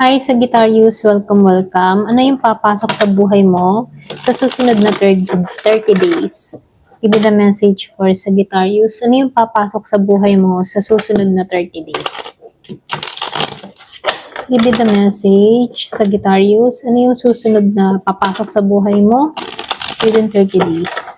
Hi Sagittarius, welcome. Ano yung papasok sa buhay mo sa susunod na 30 days? Give me the message for Sagittarius. Ano yung papasok sa buhay mo sa susunod na 30 days? Give me the message, Sagittarius. Ano yung susunod na papasok sa buhay mo within 30 days?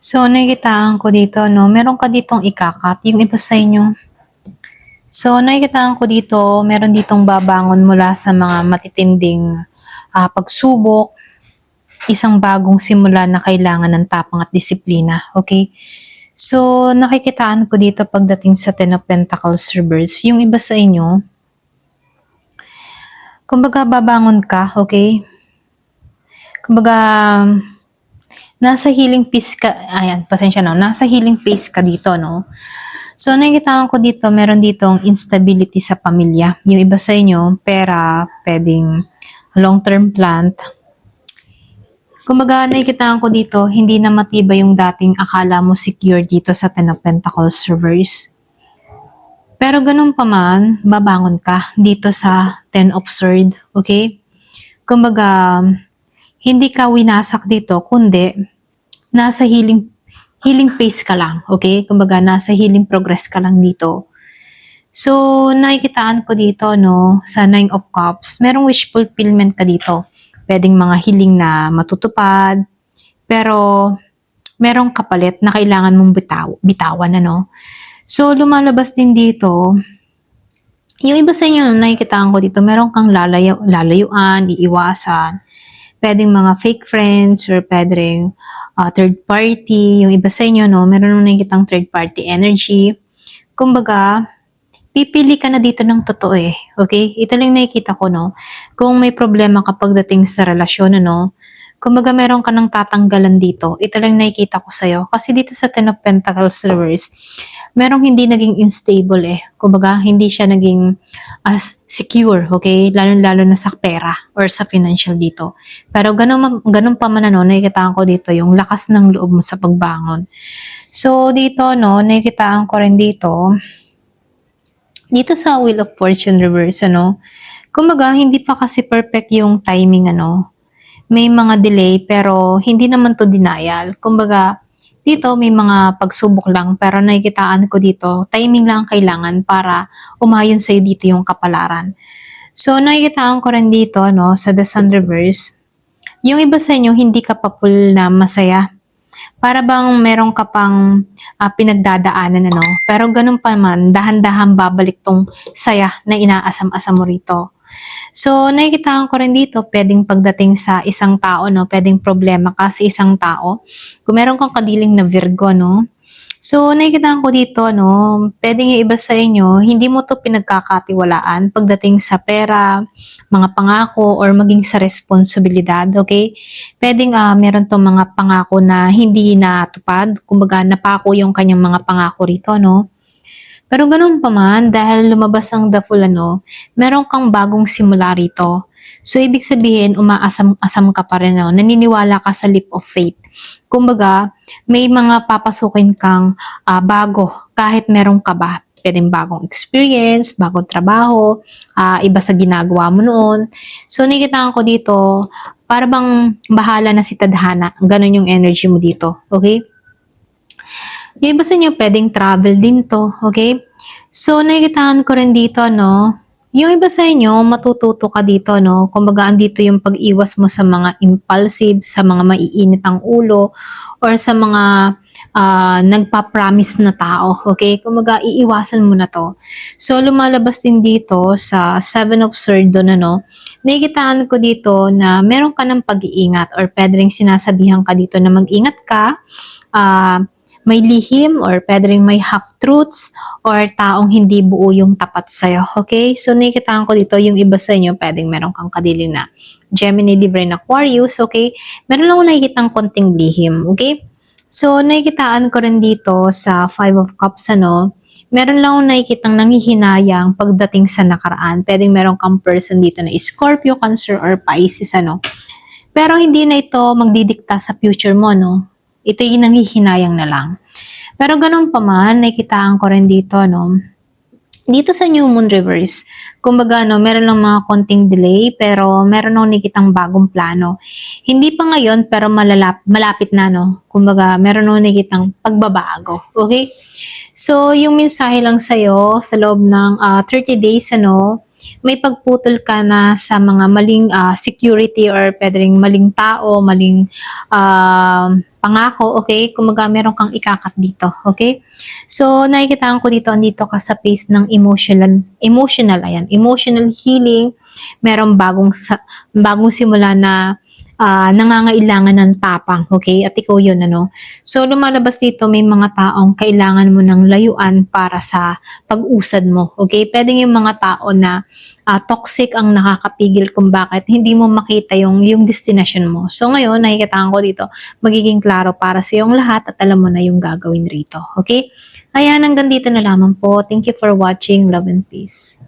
So, nakikitaan ko dito, no? Meron ka ditong ikakat, yung iba sa inyo. So, nakikitaan ko dito, meron ditong babangon mula sa mga matitinding pagsubok, isang bagong simula na kailangan ng tapang at disiplina, okay? So, nakikitaan ko dito pagdating sa Ten of Pentacles reverse, yung iba sa inyo, kumbaga babangon ka, okay? Kumbaga, nasa healing phase ka, ayan, pasensya na, nasa healing phase ka dito, no? So, nakikitaan ko dito, meron ditong instability sa pamilya. Yung iba sa inyo, pera, pwedeng long-term plan. Kumbaga, nakikitaan ko dito, hindi na matibay yung dating akala mo secure dito sa Ten of Pentacles reverse. Pero ganun pa man, babangon ka dito sa Ten of Swords, okay? Kumbaga, hindi ka winasak dito, kundi nasa healing phase ka lang, okay? Kumbaga, nasa healing progress ka lang dito. So, nakikitaan ko dito, no, sa Nine of Cups, merong wish fulfillment ka dito. Pwedeng mga hiling na matutupad, pero merong kapalit na kailangan mong bitawan, ano? So, lumalabas din dito, yung iba sa inyo, nakikitaan ko dito, meron kang lalayuan, iiwasan, pwedeng mga fake friends or pwedeng third party. Yung iba sa inyo, no, meron nung nakikitang third party energy. Kumbaga, pipili ka na dito ng totoo eh. Okay? Ito lang nakikita ko, no. Kung may problema kapag dating sa relasyon, ano, kumbaga meron ka ng tatanggalan dito. Ito lang nakikita ko sa'yo. Kasi dito sa Ten of Pentacles reverse, merong hindi naging unstable eh. Kumbaga, hindi siya naging secure, okay? Lalo-lalo na sa pera or sa financial dito. Pero ganun pa man, ano, nakikitaan ko dito yung lakas ng loob mo sa pagbangon. So, dito, no, nakikitaan ko rin dito sa Wheel of Fortune reverse, ano, kumbaga, hindi pa kasi perfect yung timing, ano. May mga delay, pero hindi naman to denial. Kumbaga, dito may mga pagsubok lang, pero nakikitaan ko dito, timing lang kailangan para umayon sa'yo dito yung kapalaran. So, nakikitaan ko rin dito, no, sa The Sun reverse, yung iba sa inyo, hindi ka pa full na masaya. Para bang meron ka pang pinagdadaanan, ano? Pero ganun pa man, dahan-dahan babalik tong saya na inaasam-asam mo rito. So, nakikitaan ko rin dito, pwedeng pagdating sa isang tao, no? Pwedeng problema ka sa isang tao. Kung meron kang kadiling na Virgo, no? So, nakikitaan ko dito, no? Pwedeng yung iba sa inyo, hindi mo to pinagkakatiwalaan pagdating sa pera, mga pangako, or maging sa responsibilidad, okay? Pwedeng meron tong mga pangako na hindi natupad, kumbaga napako yung kanyang mga pangako rito, no? Pero ganun pa man, dahil lumabas ang The Fool, ano, meron kang bagong simula rito. So, ibig sabihin, umaasam-asam ka pa rin, no? Naniniwala ka sa leap of faith. Kumbaga, may mga papasukin kang bago, kahit meron ka ba. Pwedeng bagong experience, bagong trabaho, iba sa ginagawa mo noon. So, nakikitaan ko dito, para bang bahala na si Tadhana. Ganon yung energy mo dito. Okay? Yung iba sa inyo, pwedeng travel din to, okay? So, nakikitaan ko rin dito, no? Yung iba sa inyo, matututo ka dito, no? Kumbaga, andito yung pag-iwas mo sa mga impulsive, sa mga maiinit ang ulo, or sa mga nagpa-promise na tao, okay? Kumbaga, iiwasan mo na to. So, lumalabas din dito sa Seven of Swords doon, ano? nakikitaan ko dito na meron ka ng pag-iingat or pwede rin sinasabihan ka dito na mag-ingat ka, may lihim or pwede rin may half-truths or taong hindi buo yung tapat sa'yo. Okay? So, nakikitaan ko dito yung iba sa inyo, pwedeng meron kang kadili na Gemini, Libra, and Aquarius. Okay? Meron lang ako nakikitang konting lihim. Okay? So, nakikitaan ko rin dito sa Five of Cups, meron lang akong nakikitang nanghihinayang pagdating sa nakaraan. Pwedeng meron kang person dito na Scorpio, Cancer, or Pisces, Pero hindi na ito magdidikta sa future mo, no? Ito yung nanghihinayang na lang. Pero ganun pa man, nakikitaan ko rin dito, dito sa New Moon Reverse, kumbaga, meron lang mga konting delay, pero meron akong nakikitang bagong plano. Hindi pa ngayon, pero malapit na, Kumbaga, meron akong nakikitang pagbabago. Okay? So, yung mensahe lang sa'yo, sa loob ng 30 days, may pagputol ka na sa mga maling security or pwede ring maling tao, maling pangako, okay? Kumaga meron kang ikakat dito, okay? So, nakikita ko dito, andito ka sa phase ng emotional healing. Merong bagong simula na nangangailangan ng tapang, okay? At ikaw yun, So, lumalabas dito, may mga taong kailangan mo ng layuan para sa pag-usad mo, okay? Pwedeng yung mga tao na toxic ang nakakapigil kung bakit hindi mo makita yung destination mo. So, ngayon, nakikita ko dito, magiging klaro para sa iyong lahat at alam mo na yung gagawin rito, okay? Ayan, hanggang dito na lamang po. Thank you for watching. Love and peace.